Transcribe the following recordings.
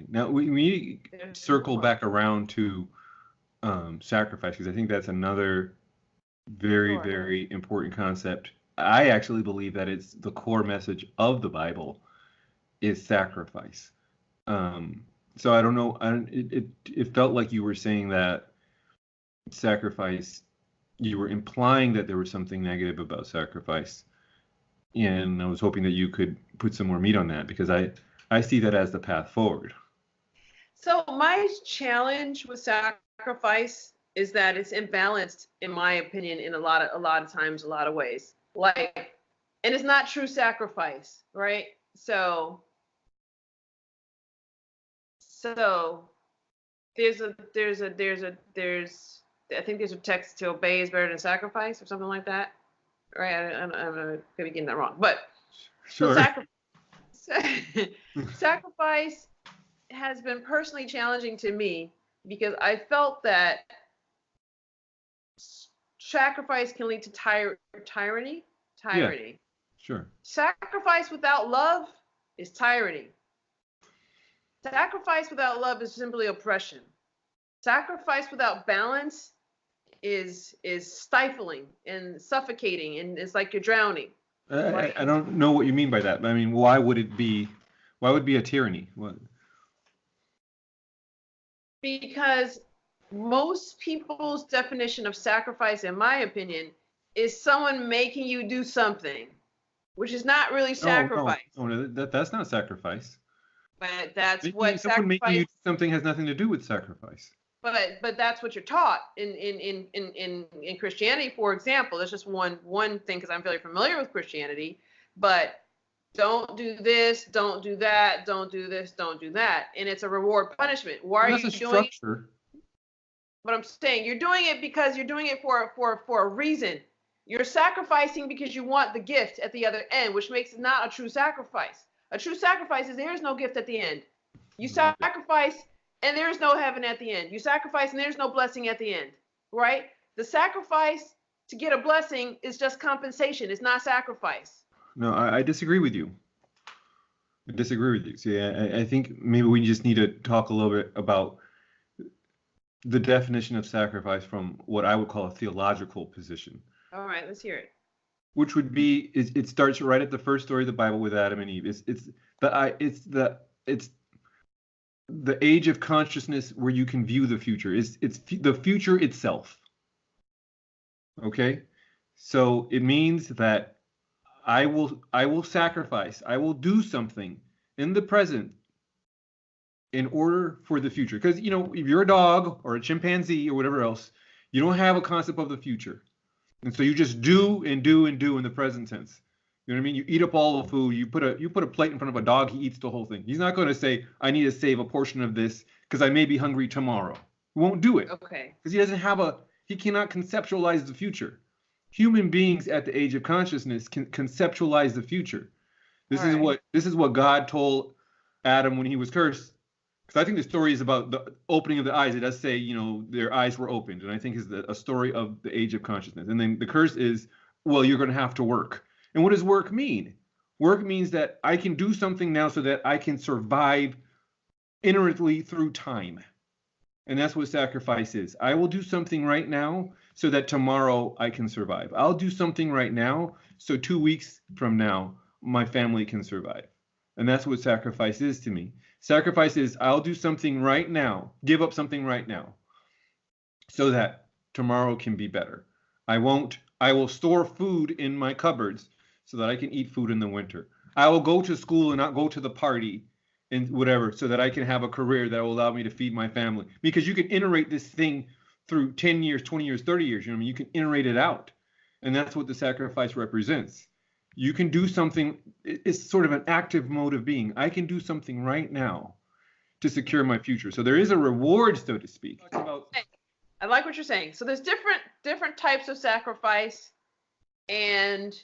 Now we circle back around to sacrifice, because I think that's another very, Sure. very important concept. I actually believe that it's the core message of the Bible is sacrifice. Um, so I don't know. It felt like you were saying that sacrifice, you were implying that there was something negative about sacrifice, and I was hoping that you could put some more meat on that, because I see that as the path forward. So my challenge with sacrifice is that it's imbalanced, in my opinion, in a lot of times, a lot of ways. Like, and it's not true sacrifice, right? So there's I think there's a text to obey is better than sacrifice or something like that, right? I'm maybe getting that wrong, but so Sure. sacrifice has been personally challenging to me because I felt that sacrifice can lead to tyranny. Yeah, sure. Sacrifice without love is tyranny. Sacrifice without love is simply oppression. Sacrifice without balance is stifling and suffocating, and it's like you're drowning. I don't know what you mean by that. I mean, why would it be? Why would it be a tyranny? What? Because most people's definition of sacrifice, in my opinion, is someone making you do something, which is not really sacrifice. No, that's not sacrifice. But that's what Someone making you sacrifice. do something has nothing to do with sacrifice. But that's what you're taught in Christianity, for example. That's just one thing because I'm very familiar with Christianity. But don't do this, don't do that, don't do this, don't do that, and it's a reward punishment. Why are you doing it? But I'm saying you're doing it because you're doing it for a reason. You're sacrificing because you want the gift at the other end, which makes it not a true sacrifice. A true sacrifice is there is no gift at the end. You sacrifice and there is no heaven at the end. You sacrifice and there's no blessing at the end, right? The sacrifice to get a blessing is just compensation. It's not sacrifice. No, I disagree with you. I disagree with you. See, I think maybe we just need to talk a little bit about the definition of sacrifice from what I would call a theological position. All right, let's hear it. Which would be it starts right at the first story of the Bible with Adam and Eve. It's the age of consciousness where you can view the future. It's the future itself. Okay? So it means that I will sacrifice. I will do something in the present in order for the future. Because, you know, if you're a dog or a chimpanzee or whatever else, you don't have a concept of the future. And so you just do and do and do in the present tense. You know what I mean? You eat up all the food. You put a plate in front of a dog, he eats the whole thing. He's not going to say, I need to save a portion of this because I may be hungry tomorrow. He won't do it. Okay. Because he cannot conceptualize the future. Human beings at the age of consciousness can conceptualize the future. This is what God told Adam when he was cursed. Because I think the story is about the opening of the eyes. It does say, you know, their eyes were opened. And I think it's a story of the age of consciousness. And then the curse is, well, you're going to have to work. And what does work mean? Work means that I can do something now so that I can survive inerrantly through time. And that's what sacrifice is. I will do something right now so that tomorrow I can survive. I'll do something right now so 2 weeks from now my family can survive. And that's what sacrifice is to me. Sacrifice is I'll do something right now, give up something right now so that tomorrow can be better. I will store food in my cupboards so that I can eat food in the winter. I will go to school and not go to the party and whatever so that I can have a career that will allow me to feed my family. Because you can iterate this thing through 10 years, 20 years, 30 years. You know what I mean? You can iterate it out. And that's what the sacrifice represents. You can do something. It's sort of an active mode of being. I can do something right now to secure my future. So there is a reward, so to speak. I like what you're saying. So there's different types of sacrifice, and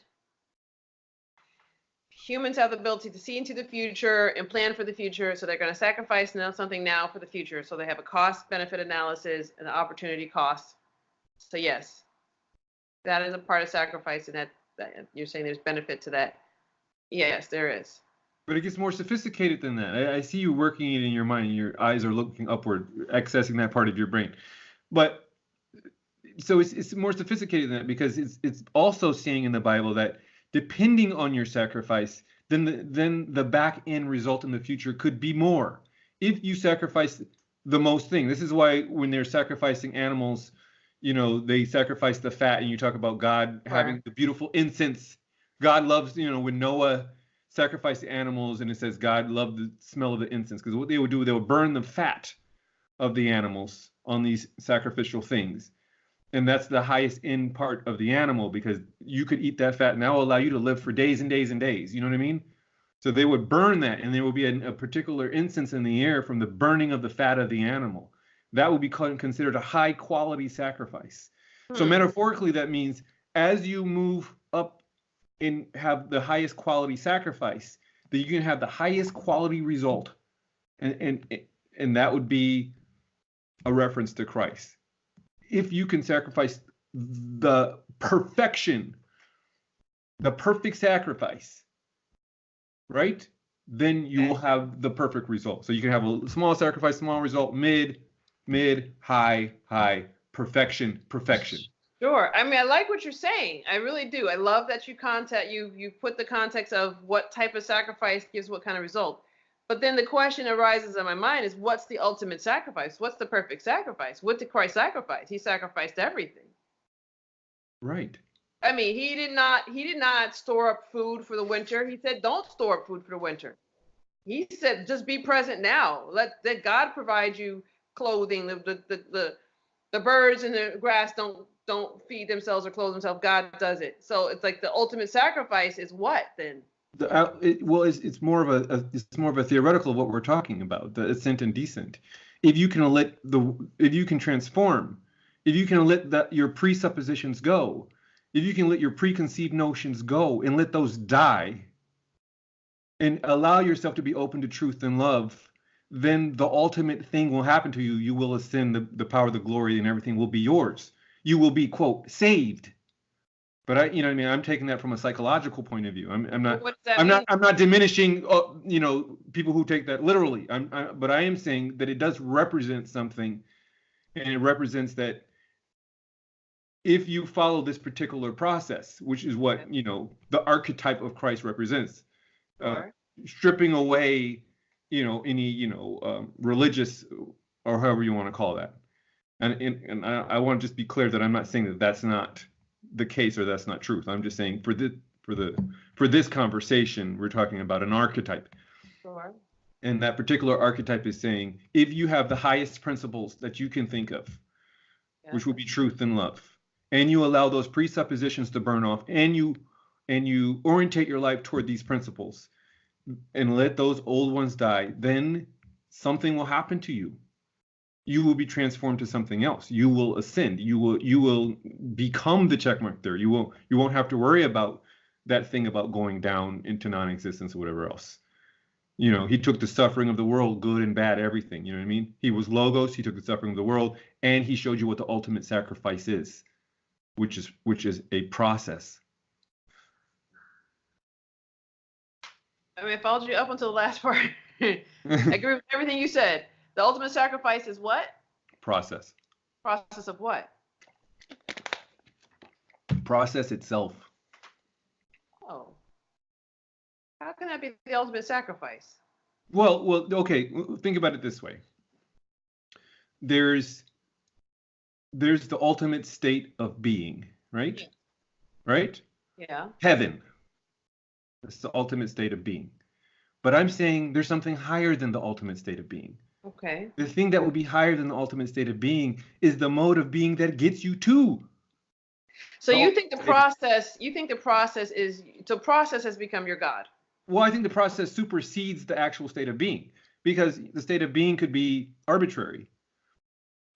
humans have the ability to see into the future and plan for the future. So they're going to sacrifice something now for the future. So they have a cost-benefit analysis and an opportunity cost. So yes, that is a part of sacrifice, and that you're saying there's benefit to that. Yes, there is. But it gets more sophisticated than that. I see you working it in your mind, and your eyes are looking upward, accessing that part of your brain. But so it's more sophisticated than that, because it's also saying in the Bible that depending on your sacrifice, then the back end result in the future could be more if you sacrifice the most thing. This is why when they're sacrificing animals, they sacrifice the fat, and you talk about God having the beautiful incense. God loves, when Noah sacrificed the animals, and it says God loved the smell of the incense, because what they would do, they would burn the fat of the animals on these sacrificial things. And that's the highest end part of the animal, because you could eat that fat, and that will allow you to live for days and days and days. You know what I mean? So they would burn that, and there will be a particular incense in the air from the burning of the fat of the animal. That would be considered a high quality sacrifice. So metaphorically, that means as you move up and have the highest quality sacrifice, that you can have the highest quality result. And that would be a reference to Christ. If you can sacrifice the perfection, the perfect sacrifice, right? Then you will have the perfect result. So you can have a small sacrifice, small result, mid, high, perfection. Sure. I mean, I like what you're saying. I really do. I love that you put the context of what type of sacrifice gives what kind of result. But then the question arises in my mind is, what's the ultimate sacrifice? What's the perfect sacrifice? What did Christ sacrifice? He sacrificed everything. Right. I mean, he did not store up food for the winter. He said, don't store up food for the winter. He said, just be present now. Let God provide you clothing. The birds in the grass don't feed themselves or clothe themselves. God does it. So it's like the ultimate sacrifice is what then? It's more of a theoretical of what we're talking about, the ascent and descent. If you can transform, if you can let your presuppositions go, if you can let your preconceived notions go and let those die, and allow yourself to be open to truth and love, then the ultimate thing will happen to you. You will ascend, the power, the glory, and everything will be yours. You will be, quote, saved. But I'm taking that from a psychological point of view. I'm not diminishing, people who take that literally. But I am saying that it does represent something, and it represents that if you follow this particular process, which is what the archetype of Christ represents, stripping away, any religious or however you want to call that, and I want to just be clear that I'm not saying that that's not the case or that's not truth. I'm just saying for this conversation, we're talking about an archetype. Sure. And that particular archetype is saying, if you have the highest principles that you can think of, which will be truth and love, and you allow those presuppositions to burn off, and you orientate your life toward these principles and let those old ones die, then something will happen to you. You will be transformed to something else. You will ascend. You will become the checkmark there. You won't have to worry about that thing about going down into non-existence or whatever else. He took the suffering of the world, good and bad, everything. You know what I mean? He was Logos. He took the suffering of the world, and he showed you what the ultimate sacrifice is, which is a process. I mean, I followed you up until the last part. I agree with everything you said. The ultimate sacrifice is what? Process. Process of what? Process itself. Oh. How can that be the ultimate sacrifice? Well, okay. Think about it this way. There's the ultimate state of being, right? Yeah. Right? Yeah. Heaven. That's the ultimate state of being. But I'm saying there's something higher than the ultimate state of being. Okay. The thing that would be higher than the ultimate state of being is the mode of being that gets you to. So you think the process has become your God? Well, I think the process supersedes the actual state of being, because the state of being could be arbitrary.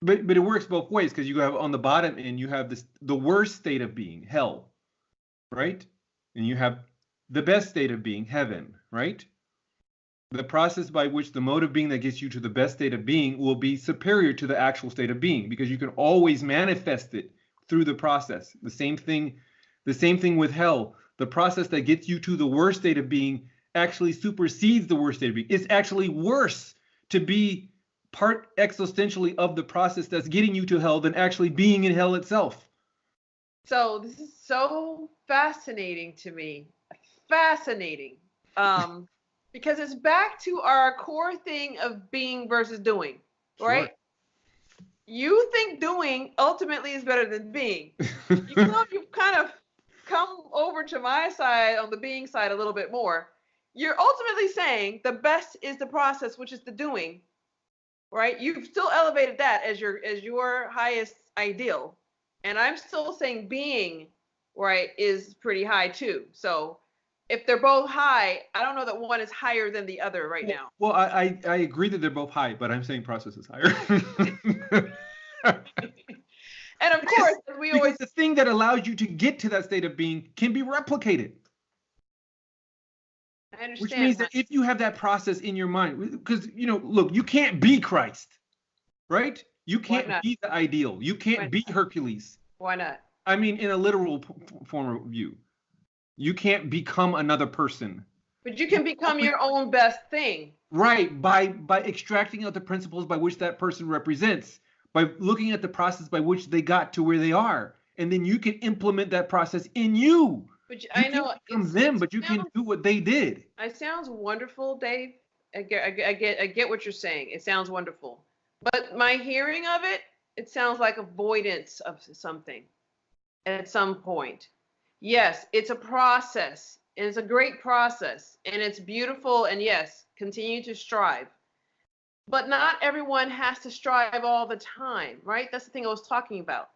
But it works both ways, because you have on the bottom end, you have the worst state of being, hell, right? And you have the best state of being, heaven, right? The process by which the mode of being that gets you to the best state of being will be superior to the actual state of being, because you can always manifest it through the process. The same thing with hell. The process that gets you to the worst state of being actually supersedes the worst state of being. It's actually worse to be part existentially of the process that's getting you to hell than actually being in hell itself. So this is so fascinating to me. Fascinating. Because it's back to our core thing of being versus doing, right? Sure. You think doing ultimately is better than being. Even though you've kind of come over to my side on the being side a little bit more, you're ultimately saying the best is the process, which is the doing, right? You've still elevated that as your highest ideal. And I'm still saying being, right, is pretty high too. So if they're both high, I don't know that one is higher than the other right now. Well, I agree that they're both high, but I'm saying process is higher. And of course, because the thing that allows you to get to that state of being can be replicated. I understand. Which means that if you have that process in your mind, because, look, you can't be Christ, right? You can't be the ideal. You can't be Hercules. Why not? I mean, in a literal form of view. You can't become another person. But you can become your own best thing. Right, by extracting out the principles by which that person represents, by looking at the process by which they got to where they are. And then you can implement that process in you. But I know it's them, but you can do what they did. It sounds wonderful, Dave. I get what you're saying. It sounds wonderful. But my hearing of it, it sounds like avoidance of something at some point. Yes, it's a process, and it's a great process, and it's beautiful, and yes, continue to strive. But not everyone has to strive all the time, right? That's the thing I was talking about.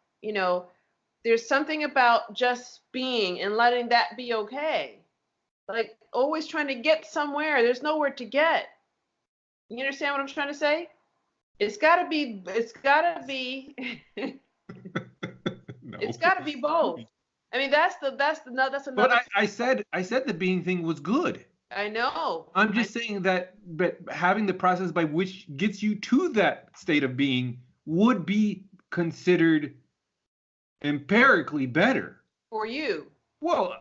There's something about just being and letting that be okay. Like always trying to get somewhere. There's nowhere to get. You understand what I'm trying to say? It's gotta be No. it's gotta be both. I mean, that's another. But I said the being thing was good. I know. I'm just saying that, but having the process by which gets you to that state of being would be considered empirically better for you. Well,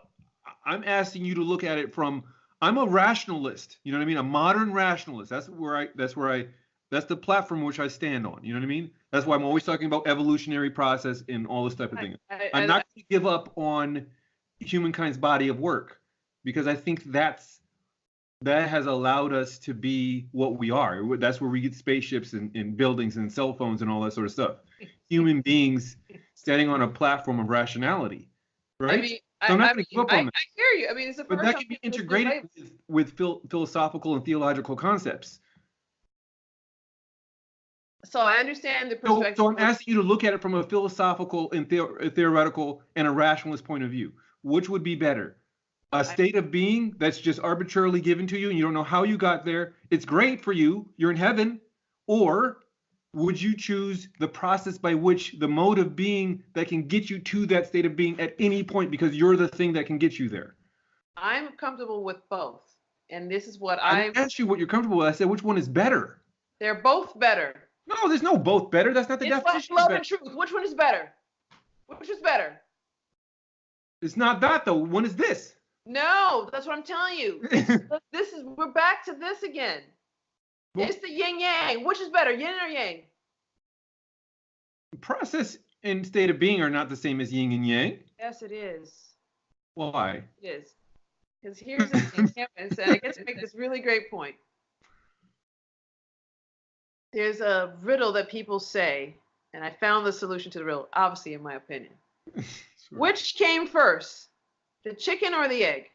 I'm asking you to look at it from, I'm a rationalist, you know what I mean? A modern rationalist. That's the platform which I stand on, you know what I mean? That's why I'm always talking about evolutionary process and all this type of thing. I'm not going to give up on humankind's body of work, because I think that has allowed us to be what we are. That's where we get spaceships and buildings and cell phones and all that sort of stuff. Human beings standing on a platform of rationality, right? I mean, so I'm not going to give up on that. I hear you. I mean, it's the first. But that can be integrated with philosophical and theological concepts. So I understand the perspective. So I'm asking you to look at it from a philosophical and theoretical and a rationalist point of view. Which would be better? A state of being that's just arbitrarily given to you and you don't know how you got there. It's great for you. You're in heaven. Or would you choose the process by which the mode of being that can get you to that state of being at any point, because you're the thing that can get you there? I'm comfortable with both. And this is what I asked you what you're comfortable with. I said, which one is better? They're both better. No, there's no both better. That's not the definition. Love and truth. Which one is better? Which is better? It's not that, though. One is this. No, that's what I'm telling you. We're back to this again. It's the yin yang. Which is better, yin or yang? Process and state of being are not the same as yin and yang. Yes, it is. Why? It is. Because here's the thing, and I get to make this really great point. There's a riddle that people say, and I found the solution to the riddle, obviously, in my opinion. Sure. Which came first, the chicken or the egg?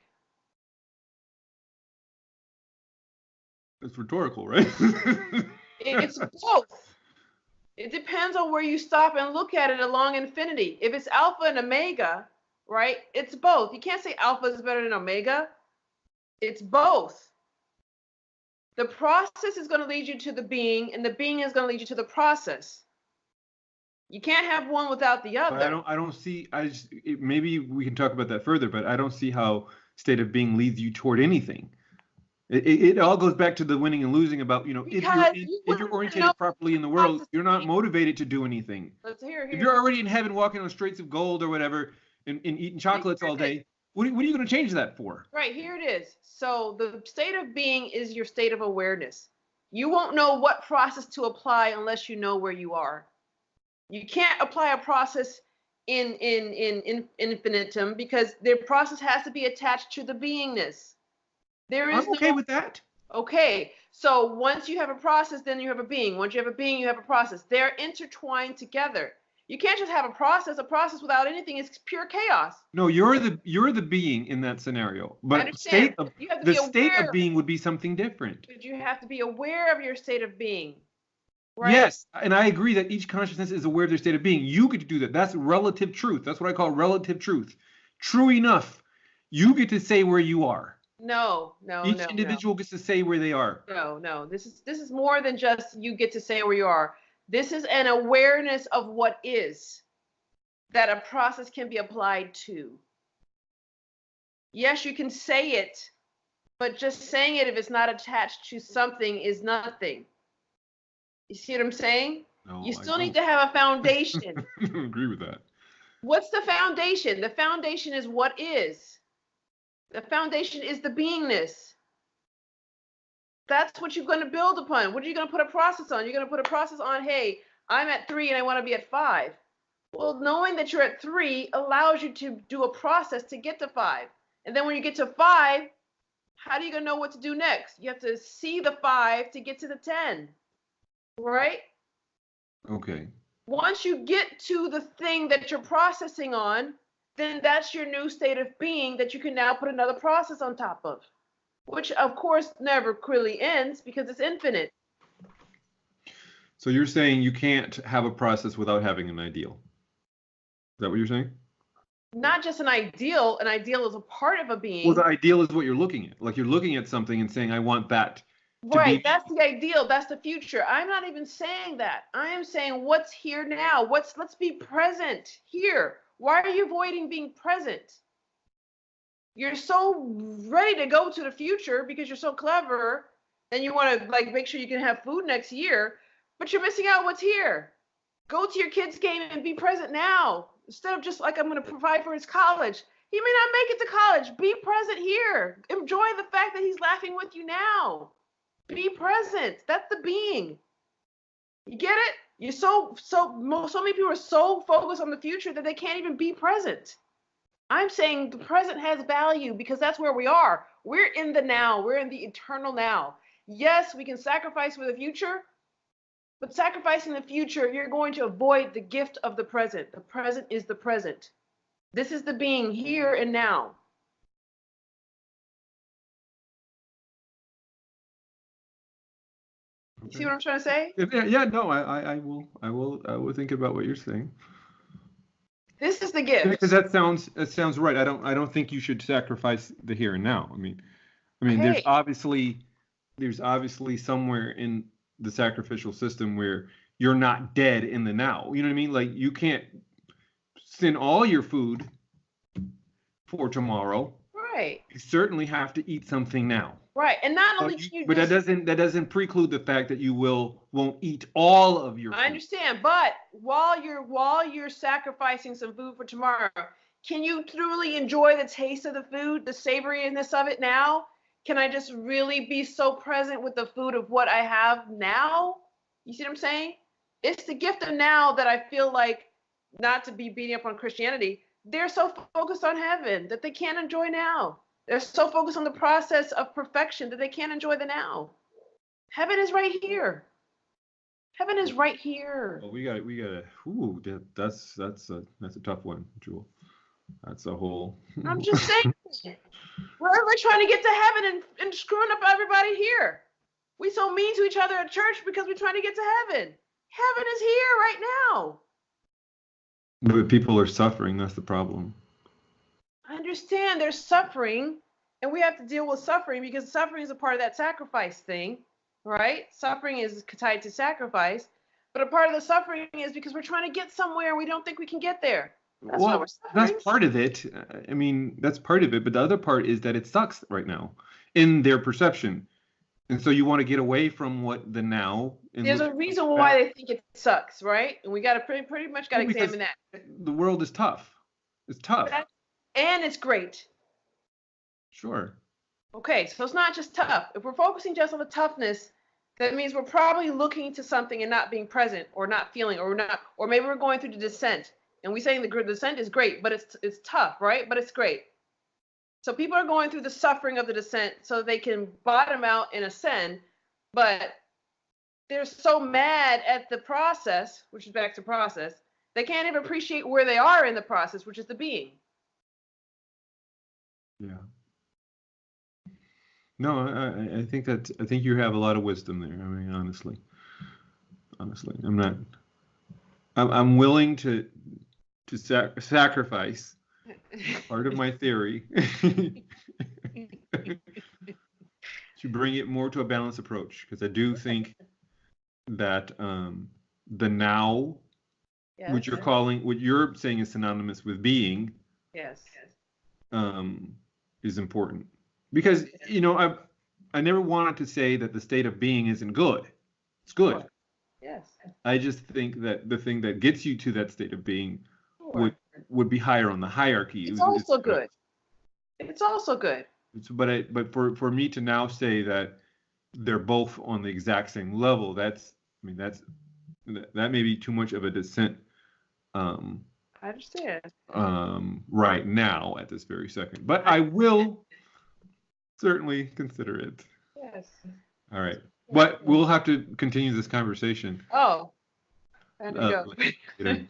It's rhetorical, right? It's both. It depends on where you stop and look at it along infinity. If it's alpha and omega, right, it's both. You can't say alpha is better than omega. It's both. The process is going to lead you to the being, and the being is going to lead you to the process. You can't have one without the other. But I don't see. Maybe we can talk about that further, but I don't see how state of being leads you toward anything. It all goes back to the winning and losing about, if you're oriented properly in the world, you're not motivated to do anything. Let's hear. If you're already in heaven walking on streets of gold or whatever and eating chocolates all day, What are you going to change that for? Right, here it is. So the state of being is your state of awareness. You won't know what process to apply unless you know where you are. You can't apply a process in infinitum because the process has to be attached to the beingness. There is I'm okay with that. Okay, so once you have a process, then you have a being. Once you have a being, you have a process. They're intertwined together. You can't just have a process. A process without anything is pure chaos. No, you're the being in that scenario. I But understand. You have to be state aware, of being would be something different. but you have to be aware of your state of being. Right? Yes, and I agree that each consciousness is aware of their state of being. You get to do that. That's relative truth. That's what I call relative truth. True enough, you get to say where you are. No. Each individual gets to say where they are. No. This is more than just you get to say where you are. This is an awareness of what is that a process can be applied to. Yes, you can say it, but just saying it if it's not attached to something is nothing. You see what I'm saying? No, you still need to have a foundation. I don't agree with that. What's the foundation? The foundation is what is. The foundation is the beingness. That's what you're going to build upon. What are you going to put a process on? You're going to put a process on, hey, I'm at 3 and I want to be at 5. Well, knowing that you're at 3 allows you to do a process to get to 5. And then when you get to 5, how are you going to know what to do next? You have to see the 5 to get to the 10. Right? Okay. Once you get to the thing that you're processing on, then that's your new state of being that you can now put another process on top of, which of course never really ends because it's infinite. So you're saying you can't have a process without having an ideal. Is that what you're saying? Not just an ideal is a part of a being. Well, the ideal is what you're looking at. Like you're looking at something and saying, I want that. Right, that's the ideal, that's the future. I'm not even saying that. I am saying what's here now. Let's be present here. Why are you avoiding being present? You're so ready to go to the future because you're so clever and you want to like make sure you can have food next year, but you're missing out what's here. Go to your kid's game and be present now instead of just like I'm going to provide for his college. He may not make it to college. Be present here. Enjoy the fact that he's laughing with you now. Be present. That's the being. You get it? You're so many people are so focused on the future that they can't even be present. I'm saying the present has value because that's where we are. We're in the now. We're in the eternal now. Yes, we can sacrifice for the future, but sacrificing the future, you're going to avoid the gift of the present. The present is the present. This is the being here and now. You see what I'm trying to say? Yeah, no, I will think about what you're saying. This is the gift. Because that sounds right. I don't think you should sacrifice the here and now. I mean, Okay. there's obviously somewhere in the sacrificial system where you're not dead in the now. You know what I mean? Like you can't send all your food for tomorrow. Right. You certainly have to eat something now. Right, and not only can you. But that doesn't preclude the fact that you won't eat all of your food. I understand, but while you're sacrificing some food for tomorrow, can you truly enjoy the taste of the food, the savoriness of it now? Can I just really be so present with the food of what I have now? You see what I'm saying? It's the gift of now that I feel like, not to be beating up on Christianity, they're so focused on heaven that they can't enjoy now. They're so focused on the process of perfection that they can't enjoy the now. Heaven is right here. Heaven is right here. Well, we got. Ooh, that's a tough one, Jewel. That's a whole. I'm just saying. We're trying to get to heaven and screwing up everybody here. We so mean to each other at church because we're trying to get to heaven. Heaven is here right now. But people are suffering. That's the problem. I understand there's suffering, and we have to deal with suffering because suffering is a part of that sacrifice thing, right? Suffering is tied to sacrifice, but a part of the suffering is because we're trying to get somewhere and we don't think we can get there. That's why we're suffering. That's part of it. I mean, that's part of it, but the other part is that it sucks right now in their perception. And so you want to get away from what the now. There's a reason why they think it sucks, right? And we got to pretty much got to examine that. The world is tough. It's tough. And it's great. Sure. Okay, so it's not just tough. If we're focusing just on the toughness, that means we're probably looking to something and not being present, or not feeling, or maybe we're going through the descent, and we're saying the descent is great, but it's tough, right? But it's great. So people are going through the suffering of the descent so they can bottom out and ascend, but they're so mad at the process, which is back to process, they can't even appreciate where they are in the process, which is the being. Yeah. No, I think you have a lot of wisdom there. I mean, honestly, I'm willing to sacrifice part of my theory to bring it more to a balanced approach, because I do think that the now, Yes. what you're saying is synonymous with being, Yes. is important. Because, I never wanted to say that the state of being isn't good. It's good. Sure. Yes. I just think that the thing that gets you to that state of being Sure. would be higher on the hierarchy. It's also good. It's also good. But for me to now say that they're both on the exact same level, that may be too much of a descent. I understand. Right now at this very second, but I will certainly consider it. Yes. All right, but we'll have to continue this conversation. Oh, I have to go. Later.